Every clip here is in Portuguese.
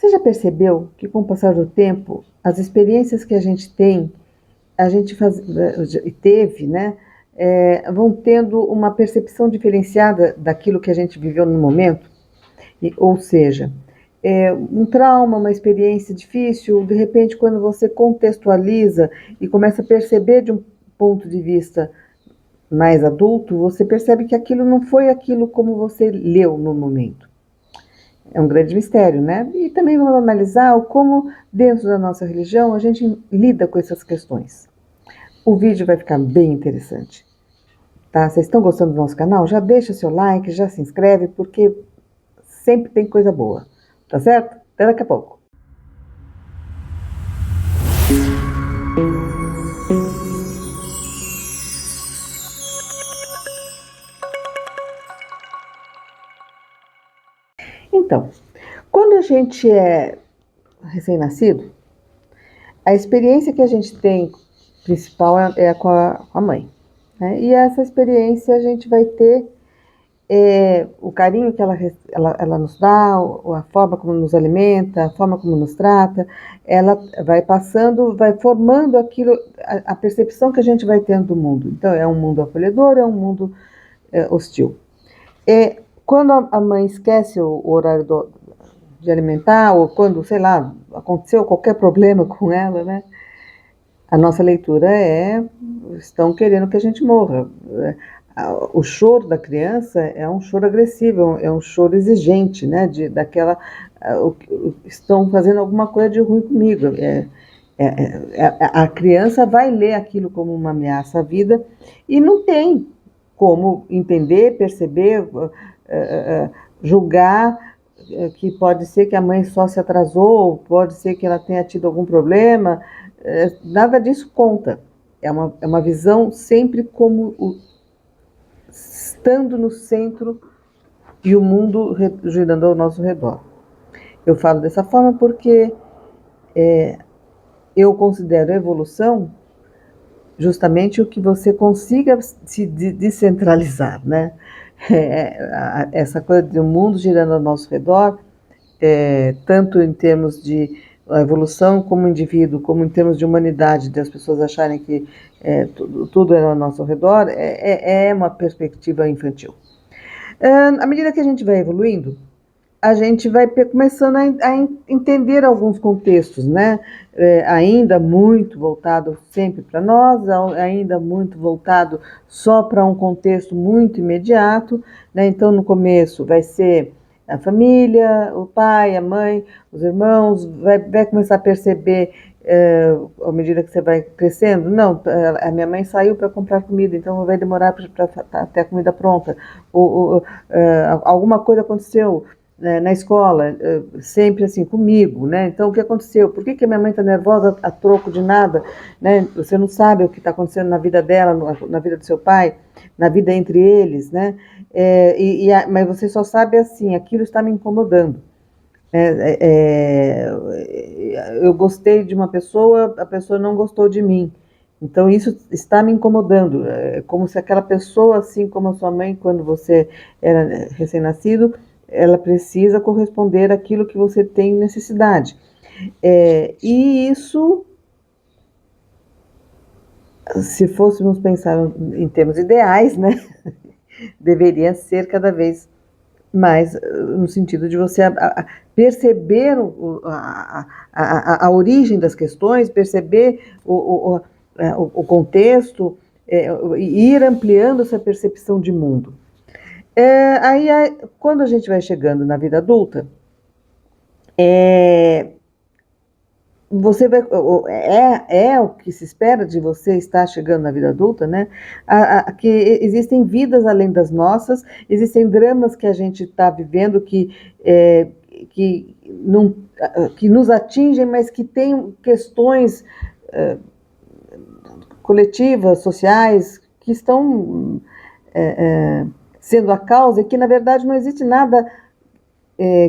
Você já percebeu que com o passar do tempo, as experiências que a gente tem, a gente teve, né, vão tendo uma percepção diferenciada daquilo que a gente viveu no momento? Ou seja, um trauma, uma experiência difícil, de repente, quando você contextualiza e começa a perceber de um ponto de vista mais adulto, você percebe que aquilo não foi aquilo como você leu no momento. É um grande mistério, né? E também vamos analisar como, dentro da nossa religião, a gente lida com essas questões. O vídeo vai ficar bem interessante, tá? Vocês estão gostando do nosso canal? Já deixa seu like, já se inscreve, porque sempre tem coisa boa, tá certo? Até daqui a pouco. Então, quando a gente é recém-nascido, a experiência que a gente tem principal é com a mãe, né? E essa experiência a gente vai ter o carinho que ela nos dá, a forma como nos alimenta, a forma como nos trata, ela vai passando, vai formando aquilo, a percepção que a gente vai tendo do mundo. Então, é um mundo acolhedor, é um mundo hostil. Quando a mãe esquece o horário de alimentar, ou quando, sei lá, aconteceu qualquer problema com ela, né? A nossa leitura estão querendo que a gente morra. O choro da criança é um choro agressivo, é um choro exigente, né? Estão fazendo alguma coisa de ruim comigo. A criança vai ler aquilo como uma ameaça à vida e não tem como entender, perceber, julgar que pode ser que a mãe só se atrasou, pode ser que ela tenha tido algum problema. Nada disso conta. É uma visão sempre como estando no centro e o mundo girando ao nosso redor. Eu falo dessa forma porque eu considero a evolução justamente o que você consiga se descentralizar, né? Essa coisa do mundo girando ao nosso redor, tanto em termos de evolução como indivíduo, como em termos de humanidade, das pessoas acharem que tudo é ao nosso redor, é uma perspectiva infantil. À medida que a gente vai evoluindo, a gente vai começando a entender alguns contextos, né? Ainda muito voltado sempre para nós, ainda muito voltado só para um contexto muito imediato, né? Então, no começo vai ser a família, o pai, a mãe, os irmãos, vai começar a perceber, à medida que você vai crescendo, não, a minha mãe saiu para comprar comida, então vai demorar para ter a comida pronta, alguma coisa aconteceu na escola, sempre assim, comigo, né? Então, o que aconteceu? Por que a minha mãe está nervosa a troco de nada, né? Você não sabe o que está acontecendo na vida dela, na vida do seu pai, na vida entre eles, né? Mas você só sabe assim, aquilo está me incomodando. Eu gostei de uma pessoa, a pessoa não gostou de mim. Então, isso está me incomodando. É como se aquela pessoa, assim como a sua mãe, quando você era recém-nascido, ela precisa corresponder àquilo que você tem necessidade. E isso, se fôssemos pensar em termos ideais, né, deveria ser cada vez mais no sentido de você perceber a origem das questões, perceber o contexto, e ir ampliando essa percepção de mundo. Aí, quando a gente vai chegando na vida adulta, você vai, o que se espera de você estar chegando na vida adulta, né? Que existem vidas além das nossas, existem dramas que a gente está vivendo que nos atingem, mas que têm questões coletivas, sociais, que estão sendo a causa, e que na verdade não existe nada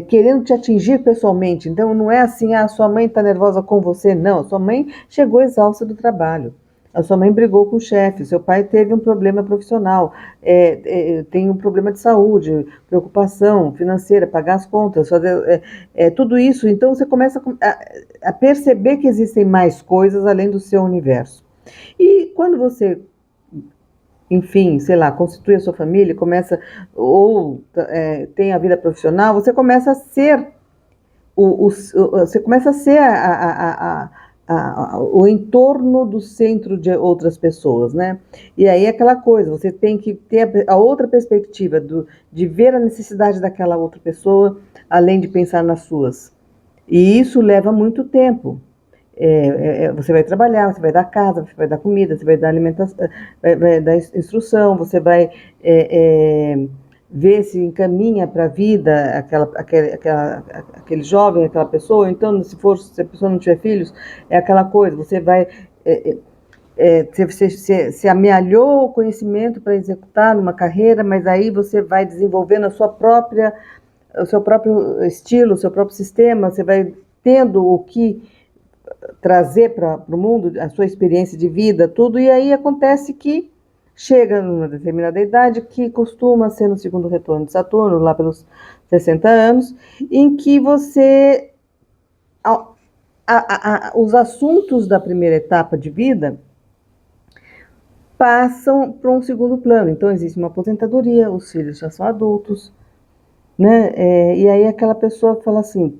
querendo te atingir pessoalmente. Então não é assim, a sua mãe está nervosa com você, não, a sua mãe chegou exausta do trabalho, a sua mãe brigou com o chefe, seu pai teve um problema profissional, tem um problema de saúde, preocupação financeira, pagar as contas, fazer tudo isso. Então você começa a perceber que existem mais coisas além do seu universo. E quando você, enfim, sei lá, constitui a sua família, começa, ou tem a vida profissional, você começa a ser você começa a ser o entorno do centro de outras pessoas, né? E aí é aquela coisa, você tem que ter a outra perspectiva de ver a necessidade daquela outra pessoa, além de pensar nas suas. E isso leva muito tempo. Você vai trabalhar, você vai dar casa, você vai dar comida, você vai dar alimentação, vai dar instrução, você vai ver se encaminha para a vida aquele jovem, aquela pessoa. Então, se a pessoa não tiver filhos, é aquela coisa, você vai você amealhou o conhecimento para executar numa carreira, mas aí você vai desenvolvendo o seu próprio estilo, o seu próprio sistema, você vai tendo o que trazer para o mundo, a sua experiência de vida, tudo, e aí acontece que chega numa determinada idade, que costuma ser no segundo retorno de Saturno, lá pelos 60 anos, em que você os assuntos da primeira etapa de vida passam para um segundo plano. Então existe uma aposentadoria, os filhos já são adultos, né? E aí aquela pessoa fala assim,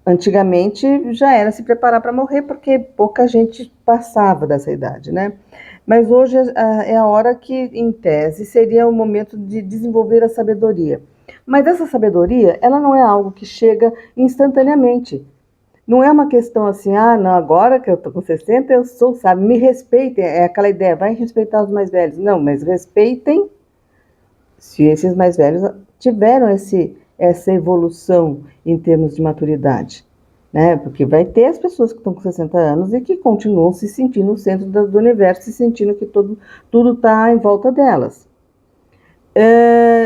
antigamente já era se preparar para morrer, porque pouca gente passava dessa idade, né? Mas hoje é a hora que, em tese, seria o momento de desenvolver a sabedoria. Mas essa sabedoria, ela não é algo que chega instantaneamente. Não é uma questão assim, não, agora que eu estou com 60, eu sou sábio, me respeitem. É aquela ideia, vai respeitar os mais velhos. Não, mas respeitem se esses mais velhos tiveram essa evolução em termos de maturidade, né? Porque vai ter as pessoas que estão com 60 anos e que continuam se sentindo no centro do universo, se sentindo que tudo está em volta delas.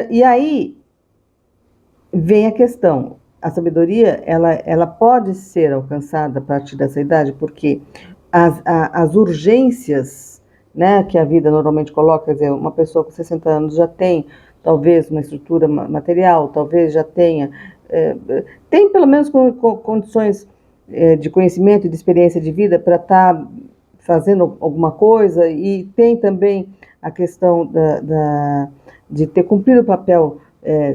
E aí vem a questão, a sabedoria, ela pode ser alcançada a partir dessa idade, porque as urgências, né, que a vida normalmente coloca, quer dizer, uma pessoa com 60 anos já tem talvez uma estrutura material, talvez já tenha, tem pelo menos condições de conhecimento e de experiência de vida para estar fazendo alguma coisa, e tem também a questão de ter cumprido o papel,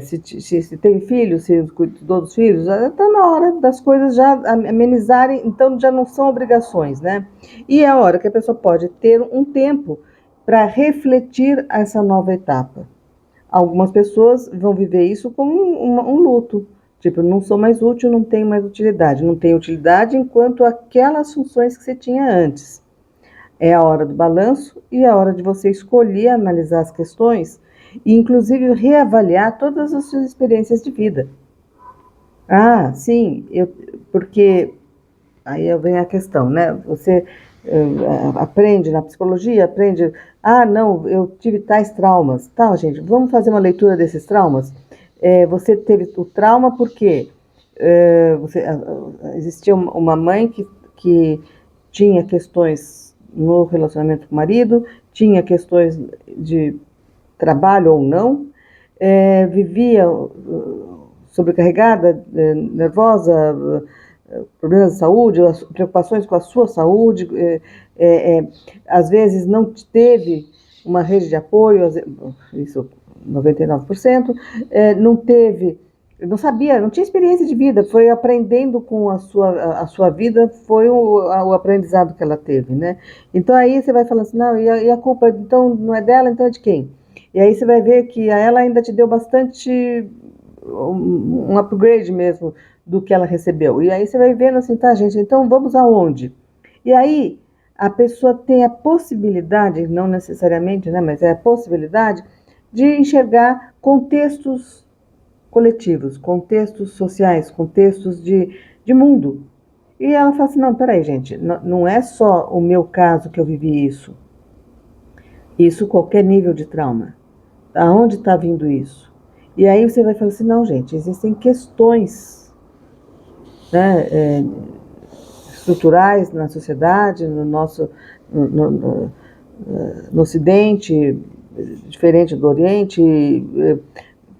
se teve filhos, se cuidou dos filhos, está na hora das coisas já amenizarem, então já não são obrigações, né? E é a hora que a pessoa pode ter um tempo para refletir essa nova etapa. Algumas pessoas vão viver isso como um luto. Tipo, não sou mais útil, não tenho mais utilidade. Não tenho utilidade enquanto aquelas funções que você tinha antes. É a hora do balanço e a hora de você escolher analisar as questões e, inclusive, reavaliar todas as suas experiências de vida. Sim, porque aí vem a questão, né? Você aprende na psicologia, aprende, não, eu tive tais traumas. Tá, gente, vamos fazer uma leitura desses traumas? Você teve o trauma porque existia uma mãe que tinha questões no relacionamento com o marido, tinha questões de trabalho ou não, vivia sobrecarregada, nervosa, problemas de saúde, preocupações com a sua saúde, às vezes não teve uma rede de apoio, isso 99%, não sabia, não tinha experiência de vida, foi aprendendo com a sua vida, foi o aprendizado que ela teve, né? Então aí você vai falar assim, não, e a culpa então não é dela, então é de quem? E aí você vai ver que ela ainda te deu bastante um upgrade mesmo do que ela recebeu. E aí você vai vendo assim, tá, gente, então vamos aonde? E aí a pessoa tem a possibilidade, não necessariamente, né, mas é a possibilidade de enxergar contextos coletivos, contextos sociais, contextos de mundo. E ela fala assim, não, peraí, gente, não é só o meu caso que eu vivi isso. Isso qualquer nível de trauma. Aonde está vindo isso? E aí você vai falar assim, não, gente, existem questões, né, estruturais na sociedade, no Ocidente, diferente do Oriente,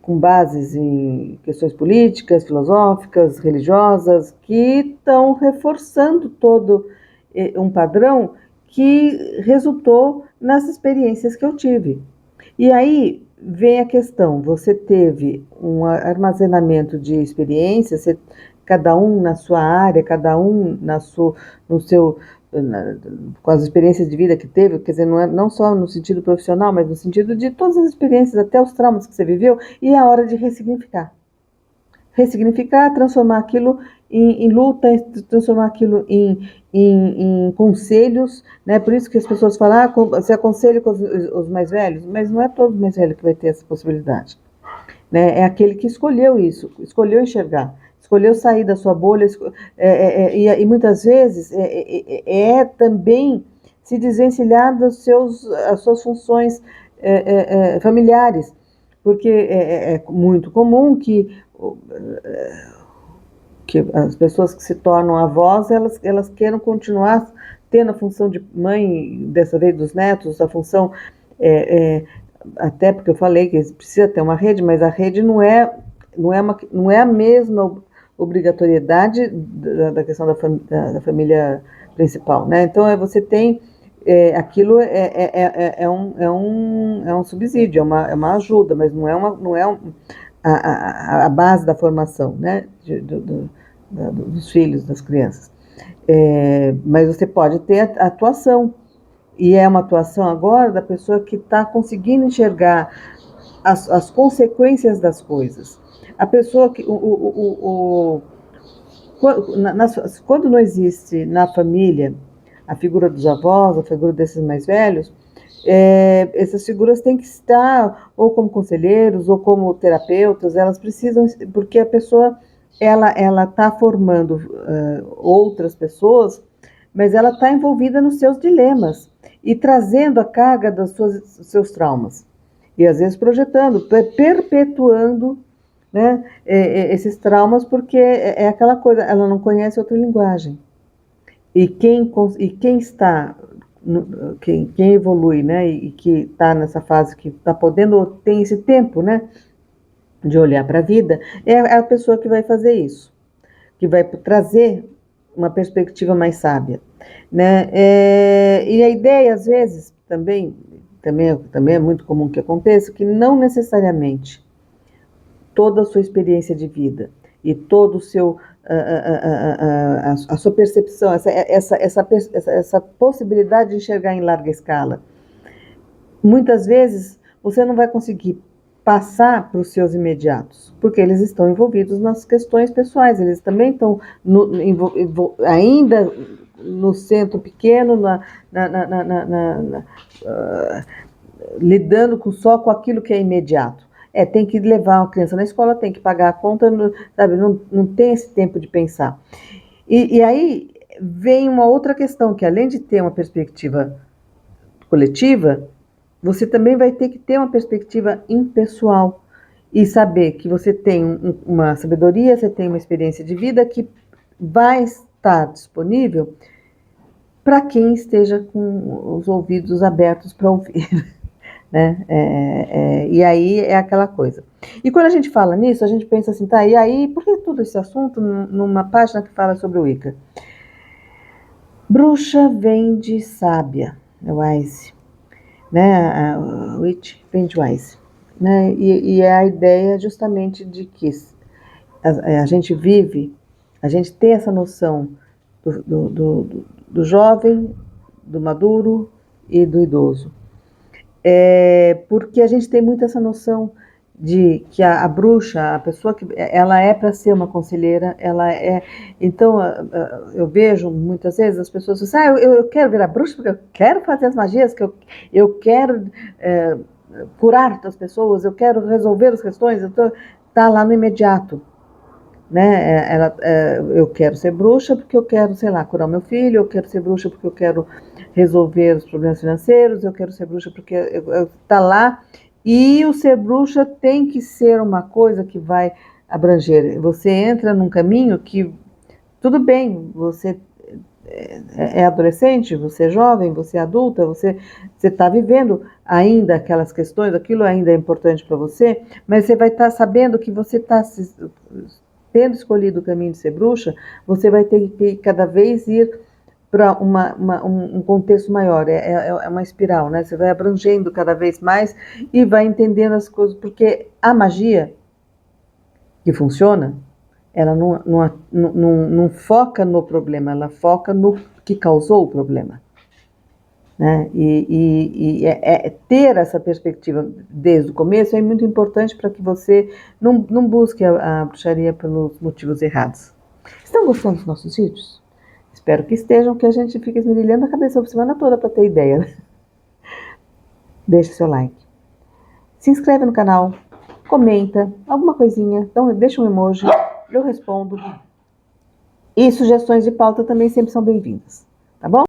com bases em questões políticas, filosóficas, religiosas, que estão reforçando todo um padrão que resultou nas experiências que eu tive. E aí vem a questão, você teve um armazenamento de experiências, cada um na sua área, cada um no seu, com as experiências de vida que teve, quer dizer, não só no sentido profissional, mas no sentido de todas as experiências, até os traumas que você viveu, e é a hora de ressignificar. Ressignificar, transformar aquilo em luta, transformar aquilo em conselhos, né? Por isso que as pessoas falam, você aconselha com os mais velhos, mas não é todo mais velho que vai ter essa possibilidade, né? É aquele que escolheu isso, escolheu enxergar, escolheu sair da sua bolha, e muitas vezes também se desvencilhar as suas funções familiares, porque é muito comum que as pessoas que se tornam avós, elas queiram continuar tendo a função de mãe, dessa vez dos netos, a função, até porque eu falei que precisa ter uma rede, mas a rede não é a mesma obrigatoriedade da questão da família principal, né? Então, você tem, aquilo é um subsídio, é uma ajuda, mas não é a base da formação, né? Dos filhos, das crianças. Mas você pode ter a atuação, e é uma atuação agora da pessoa que está conseguindo enxergar as consequências das coisas. A pessoa que. Quando não existe na família a figura dos avós, a figura desses mais velhos, essas figuras têm que estar ou como conselheiros ou como terapeutas, elas precisam, porque a pessoa ela está formando outras pessoas, mas ela está envolvida nos seus dilemas e trazendo a carga dos seus traumas. E às vezes projetando, perpetuando, né, esses traumas, porque é aquela coisa, ela não conhece outra linguagem. E quem está, quem evolui, né, e que está nessa fase, que está podendo, tem esse tempo, né, de olhar para a vida, é a pessoa que vai fazer isso, que vai trazer uma perspectiva mais sábia, né? E a ideia, às vezes, também é muito comum que aconteça, que não necessariamente toda a sua experiência de vida e todo o seu a sua percepção, essa possibilidade de enxergar em larga escala, muitas vezes você não vai conseguir passar para os seus imediatos, porque eles estão envolvidos nas questões pessoais, eles também estão ainda no centro pequeno, lidando só com aquilo que é imediato. Tem que levar a criança na escola, tem que pagar a conta, sabe, não tem esse tempo de pensar. E aí vem uma outra questão, que além de ter uma perspectiva coletiva, você também vai ter que ter uma perspectiva impessoal e saber que você tem uma sabedoria, você tem uma experiência de vida que vai estar disponível para quem esteja com os ouvidos abertos para ouvir, né? E aí é aquela coisa. E quando a gente fala nisso, a gente pensa assim, tá, e aí, por que todo esse assunto numa página que fala sobre o Wicca? Bruxa vem de sábia, é wise, né? Witch vem de wise, né? E é a ideia justamente de que a gente vive, a gente tem essa noção do jovem, do maduro e do idoso. Porque a gente tem muito essa noção de que a bruxa, a pessoa que ela é para ser uma conselheira, ela é. Então eu vejo muitas vezes as pessoas dizem, eu quero virar bruxa porque eu quero fazer as magias, que eu quero curar as pessoas, eu quero resolver as questões, então tá lá no imediato, né? Eu quero ser bruxa porque eu quero, sei lá, curar o meu filho, eu quero ser bruxa porque eu quero resolver os problemas financeiros, eu quero ser bruxa porque tá lá. E o ser bruxa tem que ser uma coisa que vai abranger. Você entra num caminho que, tudo bem, você é adolescente, você é jovem, você é adulta, você está vivendo ainda aquelas questões, aquilo ainda é importante para você, mas você vai estar sabendo que você está tendo escolhido o caminho de ser bruxa, você vai ter que cada vez ir para um contexto maior, é uma espiral, né? Você vai abrangendo cada vez mais e vai entendendo as coisas, porque a magia que funciona, ela não foca no problema, ela foca no que causou o problema. Né? Ter essa perspectiva desde o começo é muito importante para que você não busque a bruxaria pelos motivos errados. Estão gostando dos nossos vídeos? Espero que estejam, que a gente fique esmerilhando a cabeça a semana toda para ter ideia. Deixe seu like. Se inscreve no canal, comenta, alguma coisinha, então deixa um emoji, eu respondo. E sugestões de pauta também sempre são bem-vindas.